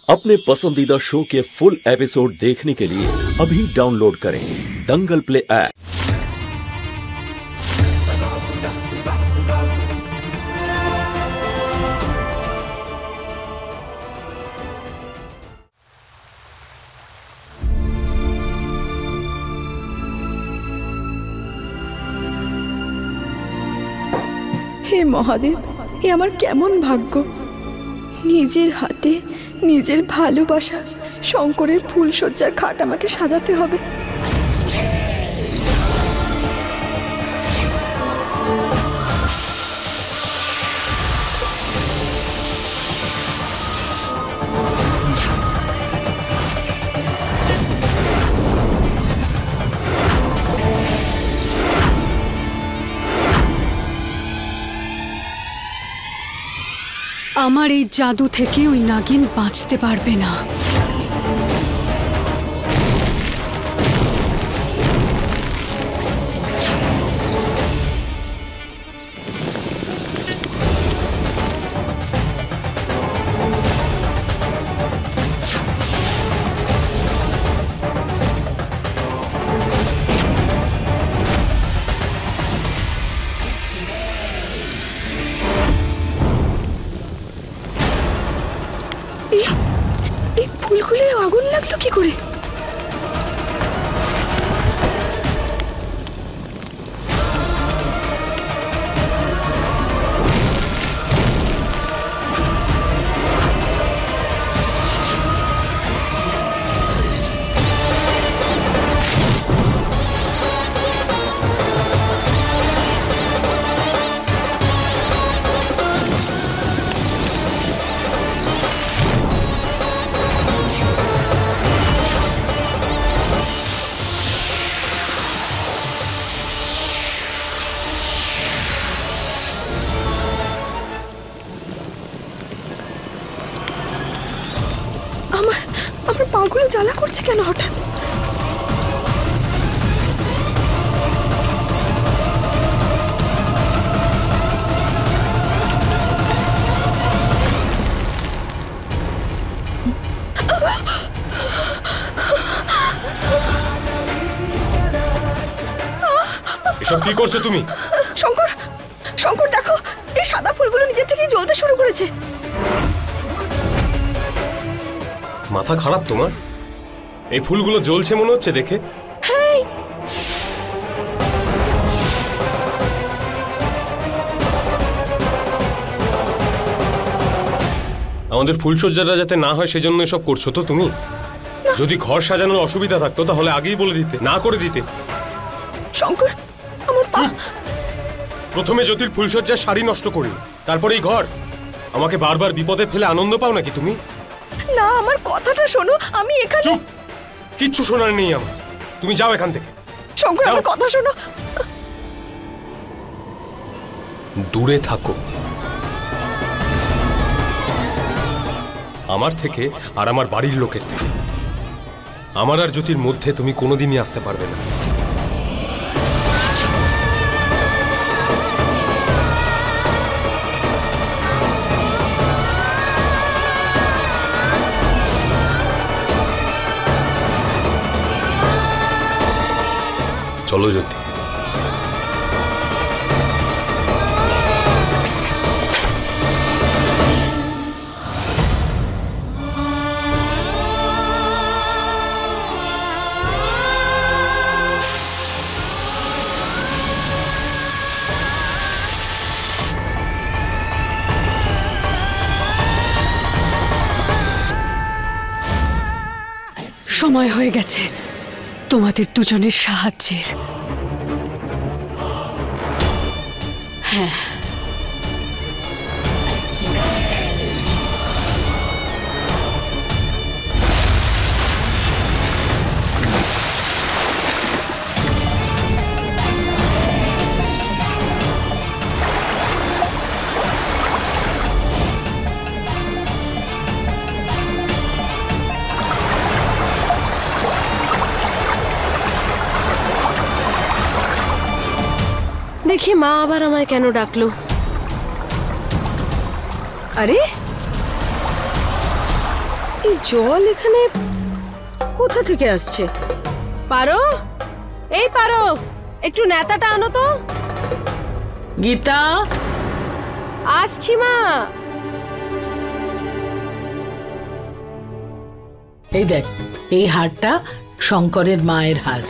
अपने पसंदीदा शो के फुल एपिसोड देखने के लिए अभी डाउनलोड करें दंगल प्ले ऐप। हे महादेव, ये আমার কেমন ভাগ্য। নিজের হাতে নিজের ভালোবাসা শঙ্করের ফুলসজ্জার খাট আমাকে সাজাতে হবে। আমার এই জাদু থেকে ওই নাগিন বাঁচতে পারবে না। এই ফুলগুলো আগুন লাগলো কি করে? আমার পাগুলো জ্বালা করছে কেন হঠাৎ? এসব কি করছো তুমি? শঙ্কর, শঙ্কর দেখো, এই সাদা ফুলগুলো নিজে থেকেই জ্বলতে শুরু করেছে। মাথা খারাপ তোমার? এই ফুলগুলো জ্বলছে মনে হচ্ছে দেখে। হ্যাঁ, আমাদের ফুলসজ্জাটা যাতে না হয় সেজন্য এসব করছো তো তুমি? যদি ঘর সাজানোর অসুবিধা থাকতো তাহলে আগেই বলে দিতে, না করে দিতে। শঙ্কর, আমার পা। প্রথমে জ্যোতির ফুলসজ্জার শাড়ি নষ্ট করি, তারপরে এই ঘর। আমাকে বারবার বিপদে ফেলে আনন্দ পাও নাকি তুমি? না, আমার কথাটা শোনো, আমি এখানে। চুপ, কিচ্ছু শোনার নেই আমার। তুমি যাও এখান থেকে। শঙ্কর, আমার কথা শোনো। দূরে থাকো আমার থেকে আর আমার বাড়ির লোকের থেকে। আমার আর জ্যোতির মধ্যে তুমি কোনোদিনই আসতে পারবে না। চলো জ্যোতি। সময় হয়ে গেছে তোমাদের দুজনের সাহায্যের। হ্যাঁ, দেখি মা আবার আমায় কেন ডাকলো। আরে এই জল এখানে কোথা থেকে আসছে? পারো, এই পারো, একটু নেতাটা আনো তো। গীতা, আসছি মা। এই দেখ, এই হারটা শঙ্করের মায়ের হার।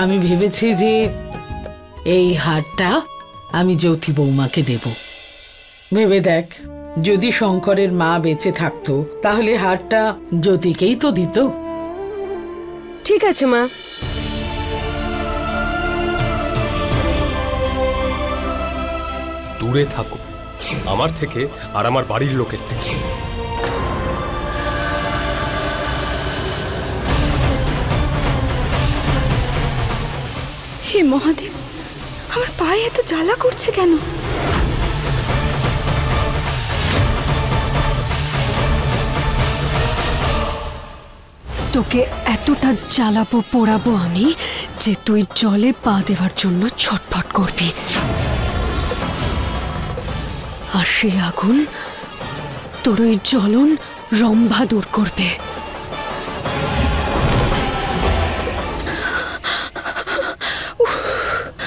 আমি ভেবেছি যে এই হারটা আমি জ্যোতি বৌমাকে দেব। ভেবে দেখ, যদি শঙ্করের মা বেঁচে থাকতো তাহলে হারটা জ্যোতিকেই তো দিত। ঠিক আছে মা। দূরে থাকো আমার থেকে আর আমার বাড়ির লোকের থেকে। হে মহাদেব, আমার পায়ে এত জ্বালা করছে কেন? তোকে এতটা জ্বালাবো পোড়াবো আমি যে তুই জলে পা দেওয়ার জন্য ছটফট করবি, আর সেই আগুন তোর ওই জ্বলন রম্ভা দূর করবে।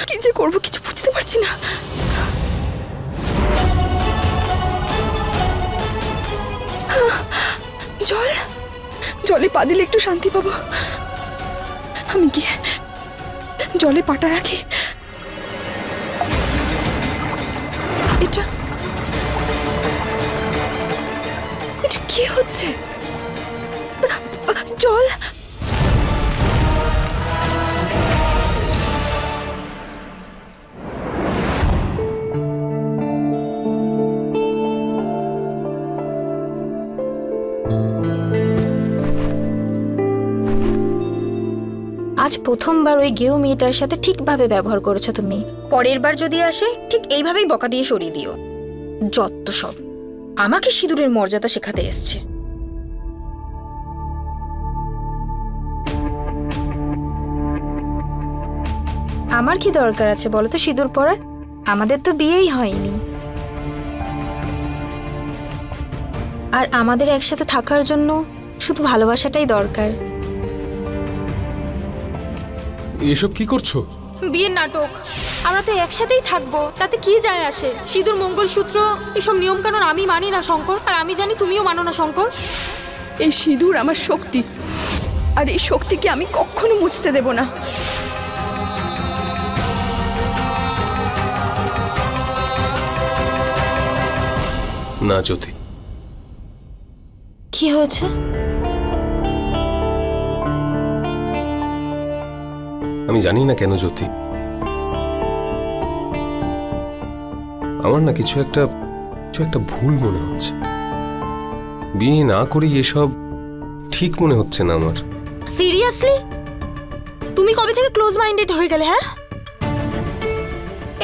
কি যে করবো কিছু বুঝতে পারছি না। জল, জলে পা দিলে একটু শান্তি পাবো। আমি গিয়ে জলে পাটা রাখি। এটা এটা কি হচ্ছে? জল, আজ প্রথমবার ওই গেও মেয়েটার সাথে ঠিকভাবে ব্যবহার করেছো তুমি। পরের বার যদি আসে ঠিক এইভাবেই বকা দিয়ে সরিয়ে দিও। যত সব আমাকে সিঁদুরের মর্যাদা শেখাতে এসছে। আমার কি দরকার আছে বলো তো সিঁদুর পরার? আমাদের তো বিয়েই হয়নি। আর আমাদের একসাথে থাকার জন্য শুধু ভালোবাসাটাই দরকার। এসব কি করছো? বিয়ের নাটক। আমরা তো একসাথেই থাকবো, তাতে কি যায় আসে? সিঁদুর, মঙ্গলসূত্র, এসব নিয়ম কানুন আমি মানি না শঙ্কর, আর আমি জানি তুমিও মানো না শঙ্কর। এই সিঁদুর আমার শক্তি, আর এই শক্তিকে আমি কখনো মুছতে দেব না। না জ্যোতি। কি হয়েছে? আমি জানি না কেন জ্যোতি, আমার না কিছু একটা ভুল মনে হচ্ছে। বিয়ে না করেই এসব ঠিক মনে হচ্ছে না আমার। সিরিয়াসলি? তুমি কবে থেকে ক্লোজ মাইন্ডেড হয়ে গেলে? হ্যাঁ,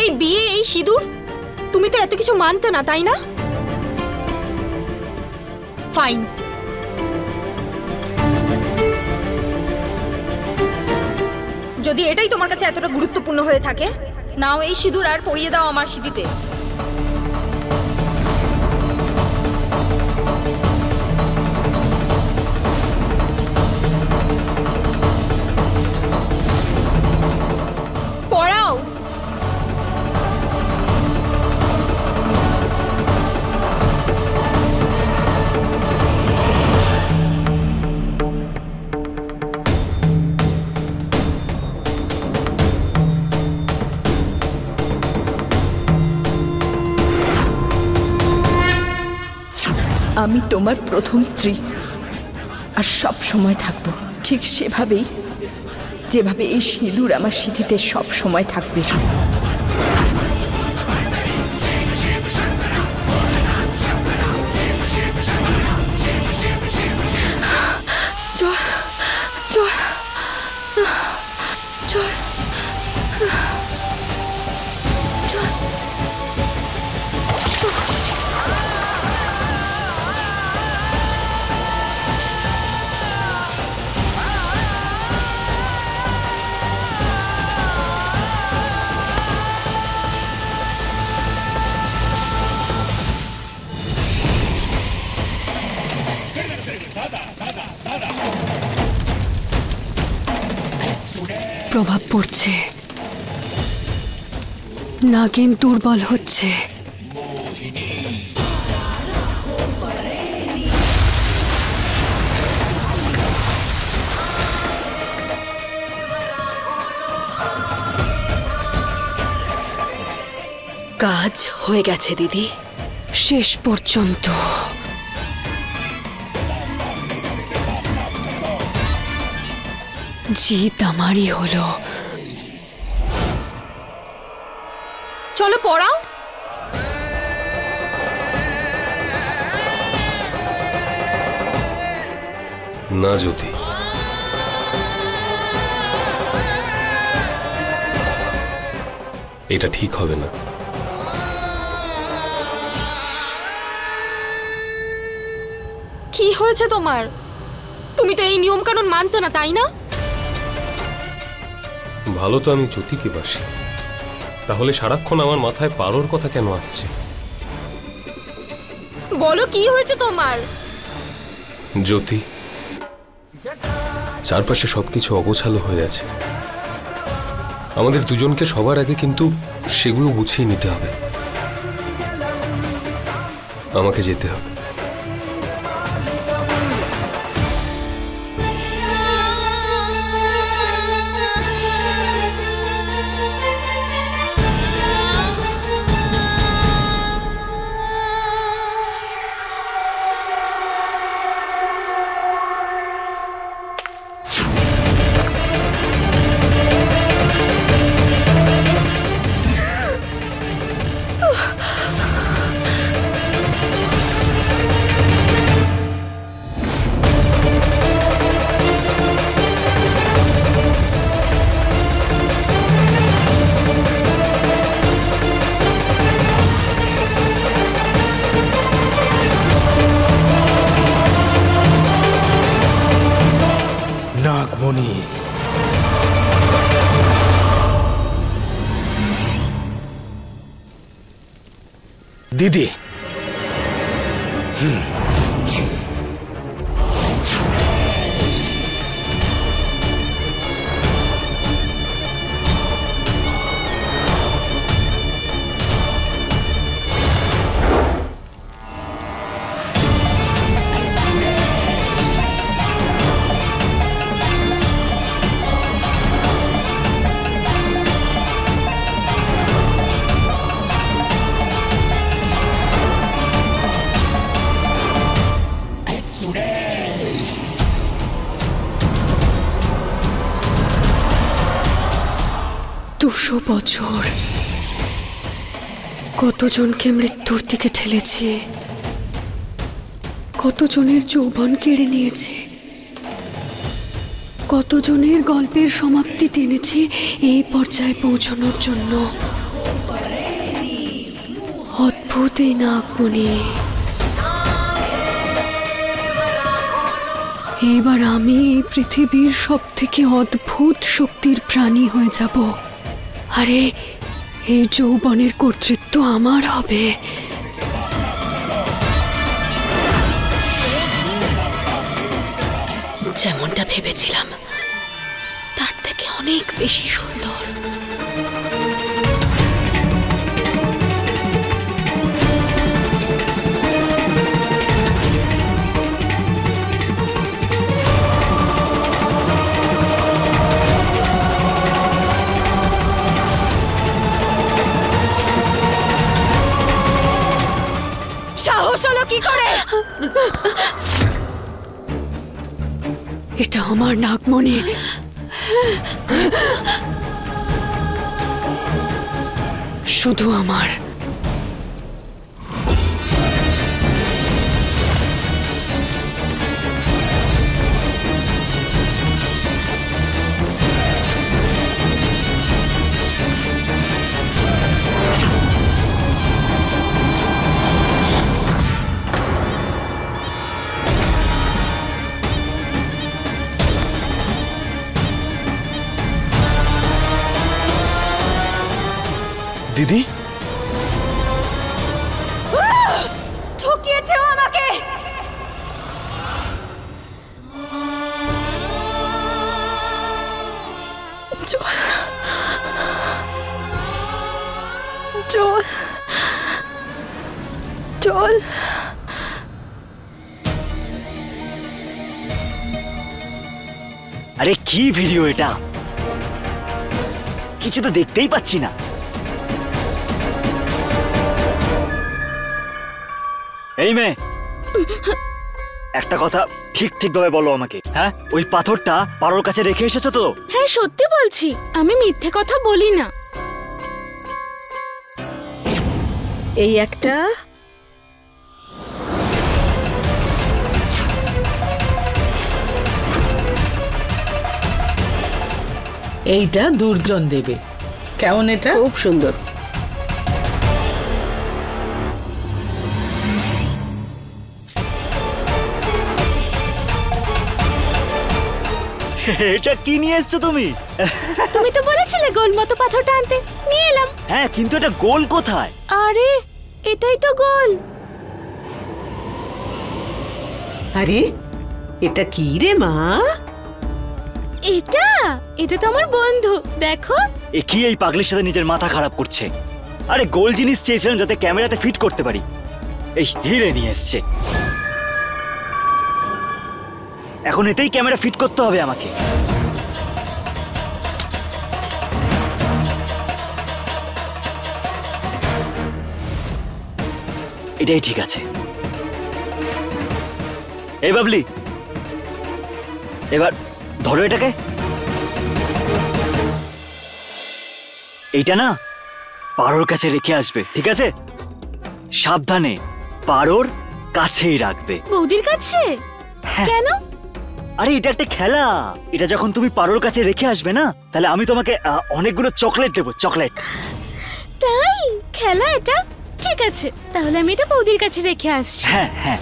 এই বিয়ে, এই সিঁদুর, তুমি তো এত কিছু মানতে না, তাই না? ফাইন, যদি এটাই তোমার কাছে এতটা গুরুত্বপূর্ণ হয়ে থাকে, নাও এই সিঁদুর আর পরিয়ে দাও আমার সিঁথিতে। পড়াও। আমি তোমার প্রথম স্ত্রী, আর সব সময় থাকবো ঠিক সেভাবেই, যেভাবে এই সিঁদুর আমার সিঁথিতে সব সময় থাকবে। চল চল চল চল। প্রভাব পড়ছে, নাগিন দুর্বল হচ্ছে। কাজ হয়ে গেছে দিদি, শেষ পর্যন্ত। জিত আমারই হলো। চলো পড়াও। না জ্যোতি, এটা ঠিক হবে না। কি হয়েছে তোমার? তুমি তো এই নিয়ম কানুন মানতে না, তাই না? ভালো তো আমি জ্যোতিকে বাসি, তাহলে সারাক্ষণ আমার মাথায় পারোর কথা কেন আসছে? বলো কি হয়েছে তোমার? জ্যোতি, চারপাশে সবকিছু অগোছালো হয়ে আছে। আমাদের দুজনকে সবার আগে কিন্তু সেগুলো গুছিয়ে নিতে হবে। আমাকে যেতে হবে। নাগমণি, দিদি, বছর কতজনকে মৃত্যুর দিকে ঠেলেছে, কতজনের যৌবন কেড়ে নিয়েছে, কতজনের গল্পের সমাপ্তি টেনেছে এই পর্যায়ে পৌঁছানোর জন্য। অদ্ভুত এই নাগমণি। এইবার আমি এই পৃথিবীর সব থেকে অদ্ভুত শক্তির প্রাণী হয়ে যাব। আরে এই যৌবনের কর্তৃত্ব আমার হবে। যেমনটা ভেবেছিলাম তার থেকে অনেক বেশি সুন্দর। সাহস হলো কি করে? এটা আমার নাগমণি। শুধু আমার। দিদি, ঠকিয়েছে আমাকে। জল জল জল। আরে কি ভিডিও এটা? কিছু তো দেখতেই পাচ্ছি না। এই মেয়ে, একটা কথা ঠিক ঠিক ভাবে বলো আমাকে। হ্যাঁ, ওই পাথরটা পারোর কাছে রেখে এসেছো তো? হ্যাঁ সত্যি বলছি, আমি মিথ্যে কথা বলি না। এই একটা, এইটা দুর্জন দেবে। কেমন এটা? খুব সুন্দর। এটা কি নিয়ে এসছো তুমি? তুমি তো বলেছিলে গোল মতো পাথরটা আনতে, নিয়ে এলাম। হ্যাঁ, কিন্তু এটা গোল কোথায়? আরে এটাই তো গোল। আরে এটা কি রে মা? এটা এটা তো আমার বন্ধু, দেখো। এ কি এই পাগলির সাথে নিজের মাথা খারাপ করছে? আরে গোল জিনিস চেয়েছিলাম যাতে ক্যামেরাতে ফিট করতে পারি, এই হিরে নিয়ে এসছে। এখন এতেই ক্যামেরা ফিট করতে হবে আমাকে। এটাই ঠিক আছে। এই বাবলি, এবার ধরো এটাকে। এইটা না পারোর কাছে রেখে আসবে, ঠিক আছে? সাবধানে, পারোর কাছেই রাখবে। বৌদির কাছে? কেন? আরে এটা একটা খেলা। এটা যখন তুমি পারোর কাছে রেখে আসবে না, তাহলে আমি তোমাকে অনেকগুলো চকলেট দেবো। চকলেট। তাই? খেলা এটা? ঠিক আছে, তাহলে আমি এটা বৌদির কাছে রেখে আসছি। হ্যাঁ হ্যাঁ।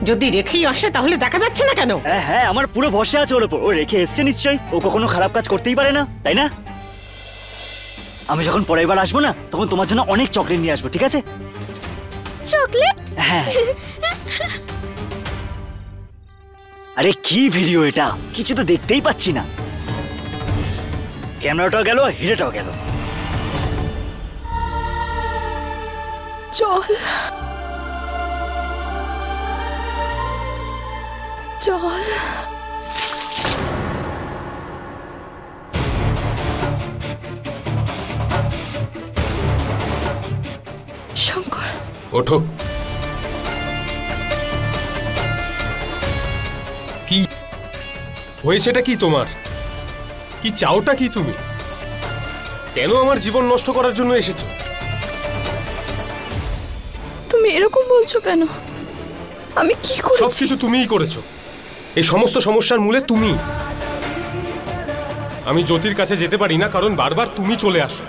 যদি রেখেই আসে তাহলে দেখা যাচ্ছে না কেন? হ্যাঁ হ্যাঁ, আমার পুরো ভরসা আছে ওর উপর। ও রেখে এসছে নিশ্চয়ই, ও কখনো খারাপ কাজ করতেই পারে না, তাই না? আমি যখন পরের বার আসবো না, তখন তোমার জন্য অনেক চকলেট নিয়ে আসবো, ঠিক আছে? চকলেট? হ্যাঁ। আরে কি ভিডিও এটা? কিছু তো দেখতেই পাচ্ছি না। ক্যামেরাটাও গেল, হিরেটাও গেল। জল জল। শঙ্কর, ওঠো। কি হয়েছেটা কি তোমার? কি চাওটা কি তুমি? কেন আমার জীবন নষ্ট করার জন্য এসেছো? তুমি এরকম বলছো কেন? আমি কি করেছি? সবকিছু তুমিই করেছো। এই সমস্ত সমস্যার মূলে তুমি। আমি জ্যোতির কাছে যেতে পারি না কারণ বারবার তুমি চলে আসো।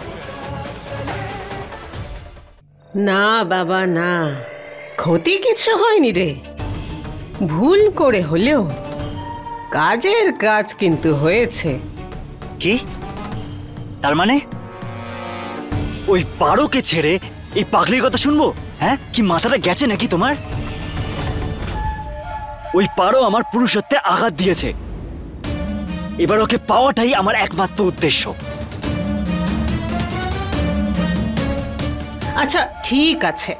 না বাবা না, ক্ষতি কিছু হয়নি রে। ভুল করে হলেও কাজের কাজ কিন্তু হয়েছে। কি? তার মানে ওই পারোকে ছেড়ে এই পাগলির কথা শুনবো? হ্যাঁ, কি মাথাটা গেছে নাকি তোমার? ওই পারো আমার পুরুষত্বে আঘাত দিয়েছে। এবার ওকে পাওয়াটাই আমার একমাত্র উদ্দেশ্য। আচ্ছা ঠিক আছে,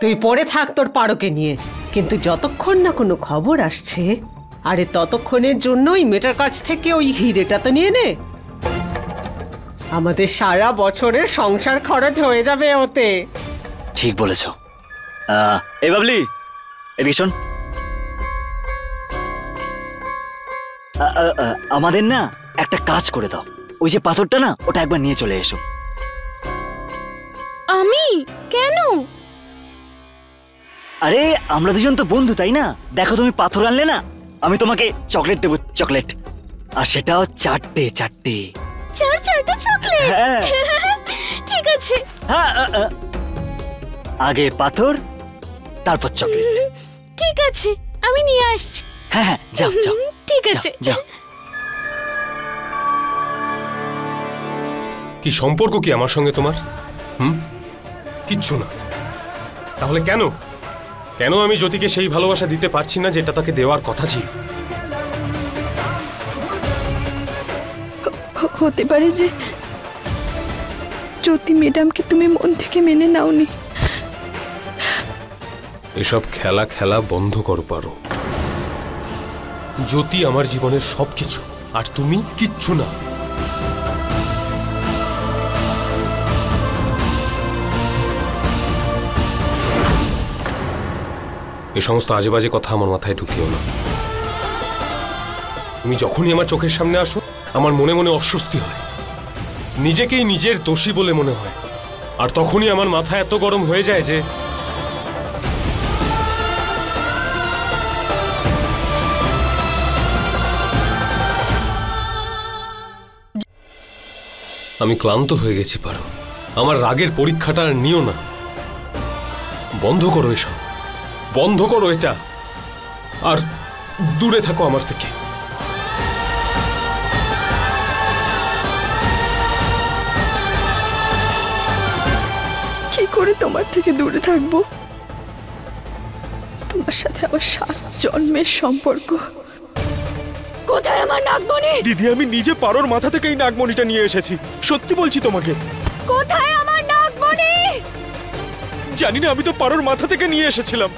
তুই পড়ে থাক তোর পারোকে নিয়ে, কিন্তু যতক্ষণ না কোনো খবর আসছে, আরে ততক্ষণের জন্যই মেয়েটার কাছ থেকে ওই হিরেটা তো নিয়ে নে। আমাদের সারা বছরের সংসার খরচ হয়ে যাবে ওতে। ঠিক বলেছ। এই বাবলি, এদিকে শোন। আমাদের না একটা কাজ করে দাও। ওই যে পাথরটা না, ওটা একবার নিয়ে চলে এসো। আমি কেন? আরে আমরা দুজন তো বন্ধু, তাই না? দেখো তুমি পাথর আনলে না, আমি তোমাকে চকলেট দেবো, চকলেট। আর সেটাও 4টে। চারটে চকলেট? হ্যাঁ। ঠিক আছে। হ্যাঁ, আগে পাথর, তারপর চকলেট। ঠিক আছে, আমি নিয়ে আসছি। হ্যাঁ, যাও যাও। ঠিক আছে। যাও। কি সম্পর্ক কি আমার সঙ্গে তোমার? কিচ্ছু না। তাহলে কেন কেন আমি জ্যোতিকে সেই ভালোবাসা দিতে পারছি না যেটা তাকে দেওয়ার কথা ছিল? হতে পারে যে জ্যোতি ম্যাডামকে তুমি মন থেকে মেনে নাওনি। এসব খেলা খেলা বন্ধ করো পারো। জ্যোতি আমার জীবনের সবকিছু, আর তুমি কিচ্ছু না। এ সমস্ত আজে বাজে কথা আমার মাথায় ঢুকিও না। তুমি যখনই আমার চোখের সামনে আসো আমার মনে মনে অস্বস্তি হয়, নিজেকেই নিজের দোষী বলে মনে হয়। আর তখনই আমার মাথা এত গরম হয়ে যায় যে আমি ক্লান্ত হয়ে গেছি পারো। আমার রাগের পরীক্ষাটা আর নিও না। বন্ধ করো এসব, বন্ধ করো এটা, আর দূরে থাকো আমার থেকে। কি করে তোমার থেকে দূরে থাকবো? তোমার সাথে আমার 7 জন্মের সম্পর্ক। কোথায় আমার নাগমণি? দিদি, আমি নিজে পারোর মাথা থেকে এই নাগমণিটা নিয়ে এসেছি, সত্যি বলছি তোমাকে। কোথায় আমার নাগমণি? জানি না, আমি তো পারোর মাথা থেকে নিয়ে এসেছিলাম।